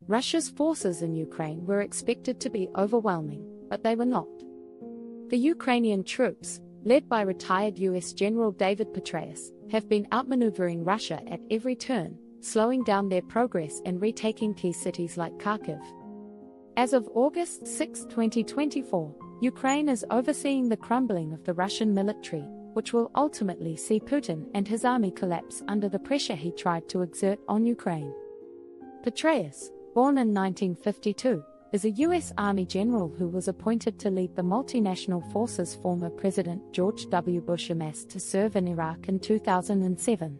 Russia's forces in Ukraine were expected to be overwhelming, but they were not. The Ukrainian troops, led by retired U.S. General David Petraeus, have been outmaneuvering Russia at every turn, slowing down their progress and retaking key cities like Kharkiv. As of August 6, 2024, Ukraine is overseeing the crumbling of the Russian military, which will ultimately see Putin and his army collapse under the pressure he tried to exert on Ukraine. Petraeus, born in 1952, is a U.S. Army general who was appointed to lead the multinational forces former President George W. Bush amassed to serve in Iraq in 2007.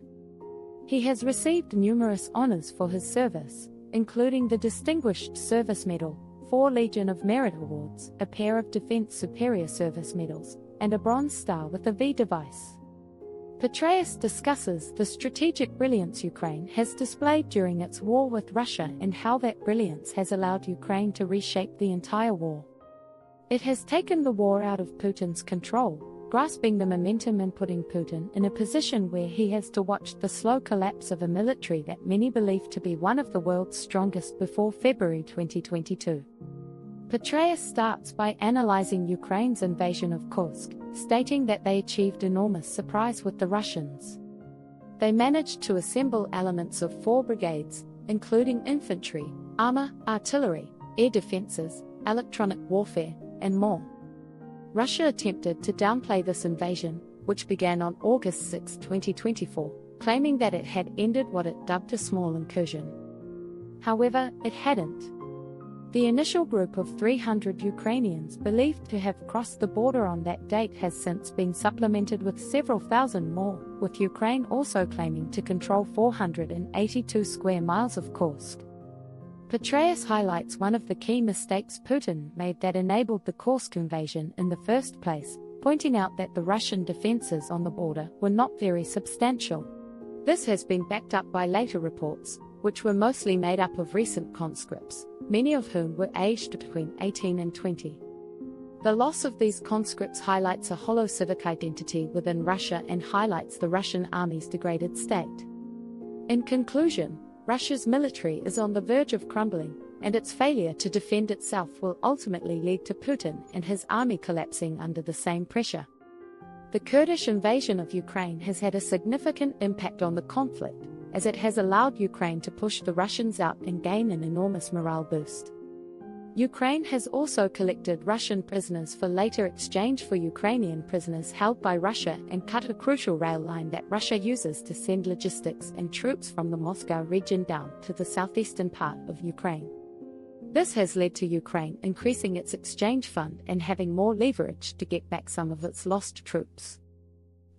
He has received numerous honors for his service, including the Distinguished Service Medal, 4 Legion of Merit Awards, a pair of Defense Superior Service Medals, and a Bronze Star with a V device. Petraeus discusses the strategic brilliance Ukraine has displayed during its war with Russia and how that brilliance has allowed Ukraine to reshape the entire war. It has taken the war out of Putin's control, grasping the momentum and putting Putin in a position where he has to watch the slow collapse of a military that many believe to be one of the world's strongest before February 2022. Petraeus starts by analyzing Ukraine's invasion of Kursk, stating that they achieved enormous surprise with the Russians. They managed to assemble elements of 4 brigades, including infantry, armor, artillery, air defenses, electronic warfare, and more. Russia attempted to downplay this invasion, which began on August 6, 2024, claiming that it had ended what it dubbed a small incursion. However, it hadn't. The initial group of 300 Ukrainians believed to have crossed the border on that date has since been supplemented with several thousand more, with Ukraine also claiming to control 482 square miles of Kursk. Petraeus highlights one of the key mistakes Putin made that enabled the Kursk invasion in the first place, pointing out that the Russian defenses on the border were not very substantial. This has been backed up by later reports, which were mostly made up of recent conscripts, many of whom were aged between 18 and 20. The loss of these conscripts highlights a hollow civic identity within Russia and highlights the Russian army's degraded state. In conclusion, Russia's military is on the verge of crumbling, and its failure to defend itself will ultimately lead to Putin and his army collapsing under the same pressure. The Kurdish invasion of Ukraine has had a significant impact on the conflict, as it has allowed Ukraine to push the Russians out and gain an enormous morale boost. Ukraine has also collected Russian prisoners for later exchange for Ukrainian prisoners held by Russia and cut a crucial rail line that Russia uses to send logistics and troops from the Moscow region down to the southeastern part of Ukraine. This has led to Ukraine increasing its exchange fund and having more leverage to get back some of its lost troops.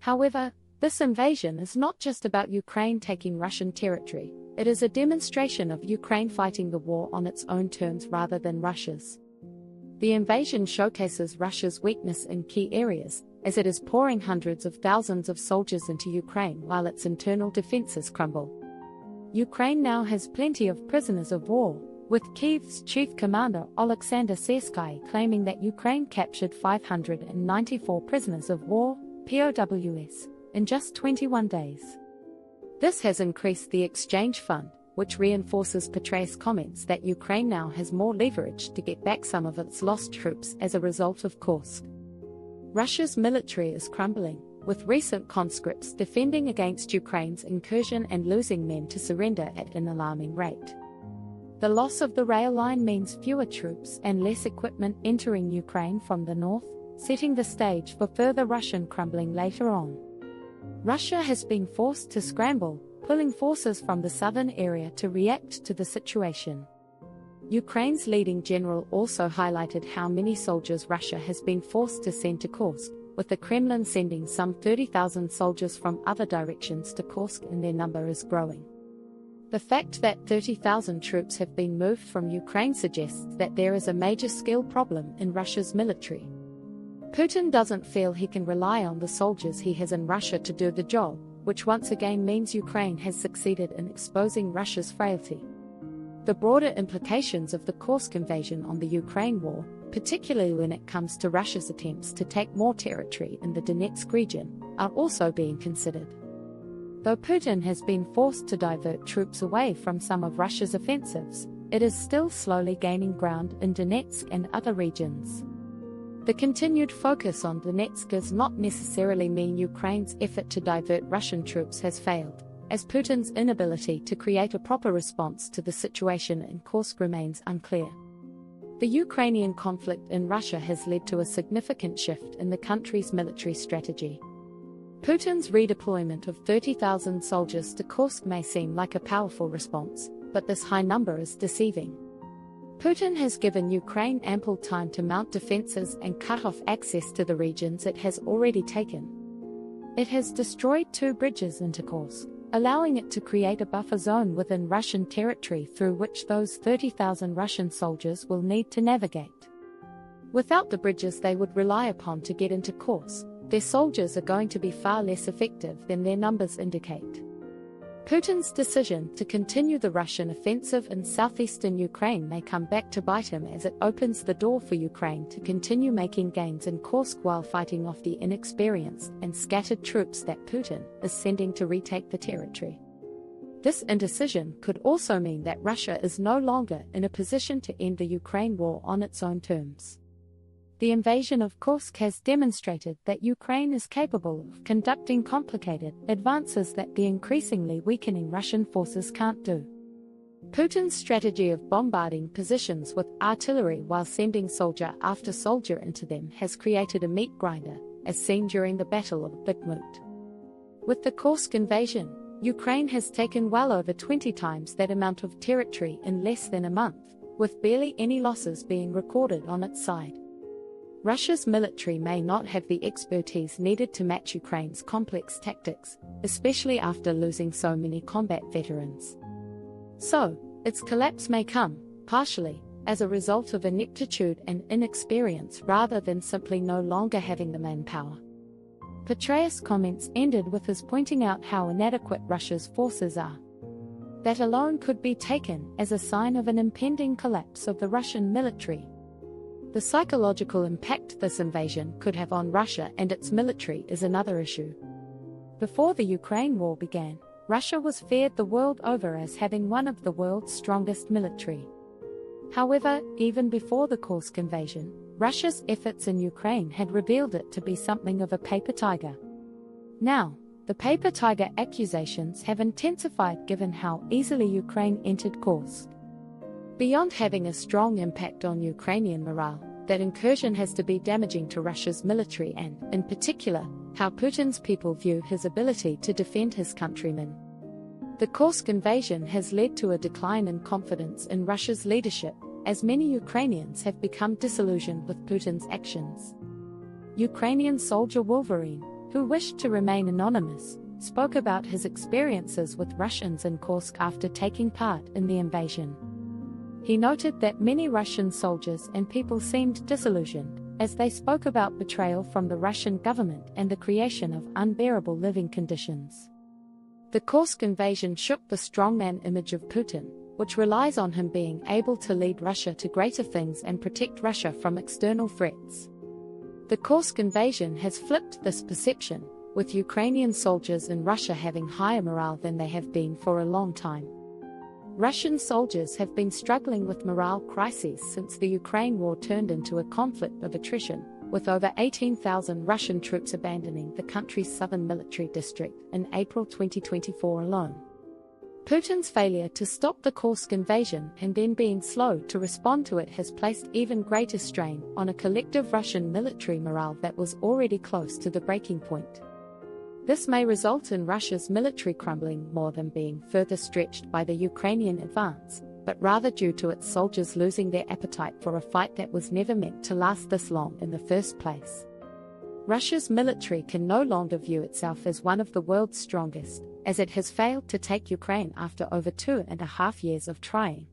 However, this invasion is not just about Ukraine taking Russian territory, it is a demonstration of Ukraine fighting the war on its own terms rather than Russia's. The invasion showcases Russia's weakness in key areas, as it is pouring hundreds of thousands of soldiers into Ukraine while its internal defenses crumble. Ukraine now has plenty of prisoners of war, with Kyiv's chief commander Oleksandr Syrsky claiming that Ukraine captured 594 prisoners of war, POWs, in just 21 days. This has increased the exchange fund, which reinforces Petraeus' comments that Ukraine now has more leverage to get back some of its lost troops as a result of Kursk. Russia's military is crumbling, with recent conscripts defending against Ukraine's incursion and losing men to surrender at an alarming rate. The loss of the rail line means fewer troops and less equipment entering Ukraine from the north, setting the stage for further Russian crumbling later on. Russia has been forced to scramble, pulling forces from the southern area to react to the situation. Ukraine's leading general also highlighted how many soldiers Russia has been forced to send to Kursk, with the Kremlin sending some 30,000 soldiers from other directions to Kursk, and their number is growing. The fact that 30,000 troops have been moved from Ukraine suggests that there is a major skill problem in Russia's military. Putin doesn't feel he can rely on the soldiers he has in Russia to do the job, which once again means Ukraine has succeeded in exposing Russia's frailty. The broader implications of the Kursk invasion on the Ukraine war, particularly when it comes to Russia's attempts to take more territory in the Donetsk region, are also being considered. Though Putin has been forced to divert troops away from some of Russia's offensives, it is still slowly gaining ground in Donetsk and other regions. The continued focus on Donetsk does not necessarily mean Ukraine's effort to divert Russian troops has failed, as Putin's inability to create a proper response to the situation in Kursk remains unclear. The Ukrainian conflict in Russia has led to a significant shift in the country's military strategy. Putin's redeployment of 30,000 soldiers to Kursk may seem like a powerful response, but this high number is deceiving. Putin has given Ukraine ample time to mount defenses and cut off access to the regions it has already taken. It has destroyed 2 bridges into Kursk, allowing it to create a buffer zone within Russian territory through which those 30,000 Russian soldiers will need to navigate. Without the bridges they would rely upon to get into Kursk, their soldiers are going to be far less effective than their numbers indicate. Putin's decision to continue the Russian offensive in southeastern Ukraine may come back to bite him, as it opens the door for Ukraine to continue making gains in Kursk while fighting off the inexperienced and scattered troops that Putin is sending to retake the territory. This indecision could also mean that Russia is no longer in a position to end the Ukraine war on its own terms. The invasion of Kursk has demonstrated that Ukraine is capable of conducting complicated advances that the increasingly weakening Russian forces can't do. Putin's strategy of bombarding positions with artillery while sending soldier after soldier into them has created a meat grinder, as seen during the Battle of Bakhmut. With the Kursk invasion, Ukraine has taken well over 20 times that amount of territory in less than a month, with barely any losses being recorded on its side. Russia's military may not have the expertise needed to match Ukraine's complex tactics, especially after losing so many combat veterans. So, its collapse may come, partially, as a result of ineptitude and inexperience rather than simply no longer having the manpower. Petraeus' comments ended with his pointing out how inadequate Russia's forces are. That alone could be taken as a sign of an impending collapse of the Russian military. The psychological impact this invasion could have on Russia and its military is another issue. Before the Ukraine war began, Russia was feared the world over as having one of the world's strongest military. However, even before the Kursk invasion, Russia's efforts in Ukraine had revealed it to be something of a paper tiger. Now, the paper tiger accusations have intensified given how easily Ukraine entered Kursk. Beyond having a strong impact on Ukrainian morale, that incursion has to be damaging to Russia's military and, in particular, how Putin's people view his ability to defend his countrymen. The Kursk invasion has led to a decline in confidence in Russia's leadership, as many Ukrainians have become disillusioned with Putin's actions. Ukrainian soldier Wolverine, who wished to remain anonymous, spoke about his experiences with Russians in Kursk after taking part in the invasion. He noted that many Russian soldiers and people seemed disillusioned, as they spoke about betrayal from the Russian government and the creation of unbearable living conditions. The Kursk invasion shook the strongman image of Putin, which relies on him being able to lead Russia to greater things and protect Russia from external threats. The Kursk invasion has flipped this perception, with Ukrainian soldiers in Russia having higher morale than they have been for a long time. Russian soldiers have been struggling with morale crises since the Ukraine war turned into a conflict of attrition, with over 18,000 Russian troops abandoning the country's southern military district in April 2024 alone. Putin's failure to stop the Kursk invasion and then being slow to respond to it has placed even greater strain on a collective Russian military morale that was already close to the breaking point. This may result in Russia's military crumbling more than being further stretched by the Ukrainian advance, but rather due to its soldiers losing their appetite for a fight that was never meant to last this long in the first place. Russia's military can no longer view itself as one of the world's strongest, as it has failed to take Ukraine after over 2.5 years of trying.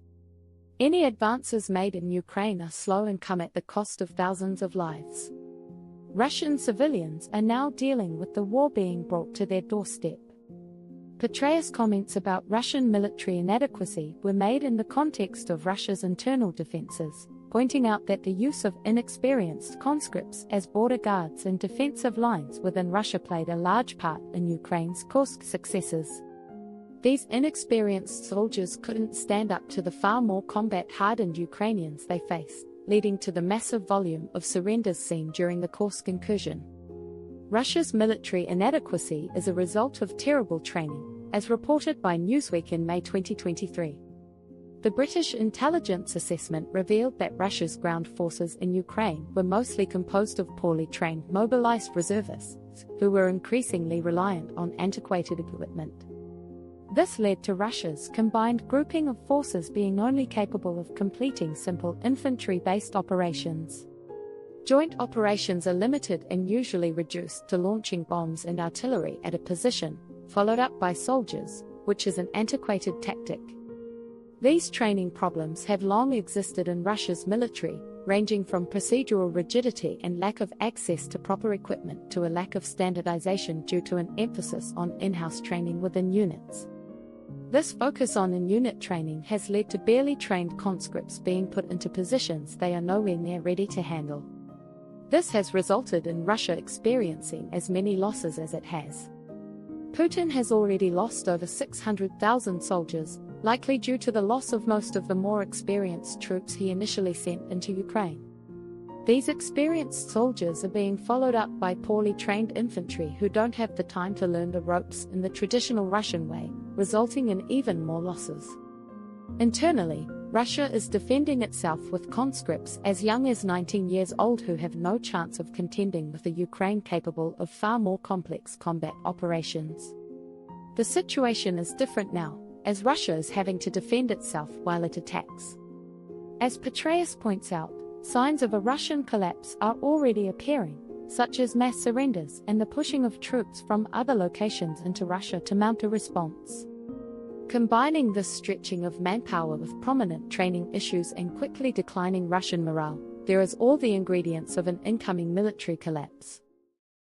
Any advances made in Ukraine are slow and come at the cost of thousands of lives. Russian civilians are now dealing with the war being brought to their doorstep. Petraeus' comments about Russian military inadequacy were made in the context of Russia's internal defenses, pointing out that the use of inexperienced conscripts as border guards and defensive lines within Russia played a large part in Ukraine's Kursk successes. These inexperienced soldiers couldn't stand up to the far more combat-hardened Ukrainians they faced, leading to the massive volume of surrenders seen during the Kursk incursion. Russia's military inadequacy is a result of terrible training, as reported by Newsweek in May 2023. The British intelligence assessment revealed that Russia's ground forces in Ukraine were mostly composed of poorly trained mobilized reservists, who were increasingly reliant on antiquated equipment. This led to Russia's combined grouping of forces being only capable of completing simple infantry-based operations. Joint operations are limited and usually reduced to launching bombs and artillery at a position, followed up by soldiers, which is an antiquated tactic. These training problems have long existed in Russia's military, ranging from procedural rigidity and lack of access to proper equipment to a lack of standardization due to an emphasis on in-house training within units. This focus on in-unit training has led to barely trained conscripts being put into positions they are nowhere near ready to handle. This has resulted in Russia experiencing as many losses as it has. Putin has already lost over 600,000 soldiers, likely due to the loss of most of the more experienced troops he initially sent into Ukraine. These experienced soldiers are being followed up by poorly trained infantry who don't have the time to learn the ropes in the traditional Russian way, resulting in even more losses. Internally, Russia is defending itself with conscripts as young as 19 years old who have no chance of contending with a Ukraine capable of far more complex combat operations. The situation is different now, as Russia is having to defend itself while it attacks. As Petraeus points out, signs of a Russian collapse are already appearing, such as mass surrenders and the pushing of troops from other locations into Russia to mount a response. Combining this stretching of manpower with prominent training issues and quickly declining Russian morale, there is all the ingredients of an incoming military collapse.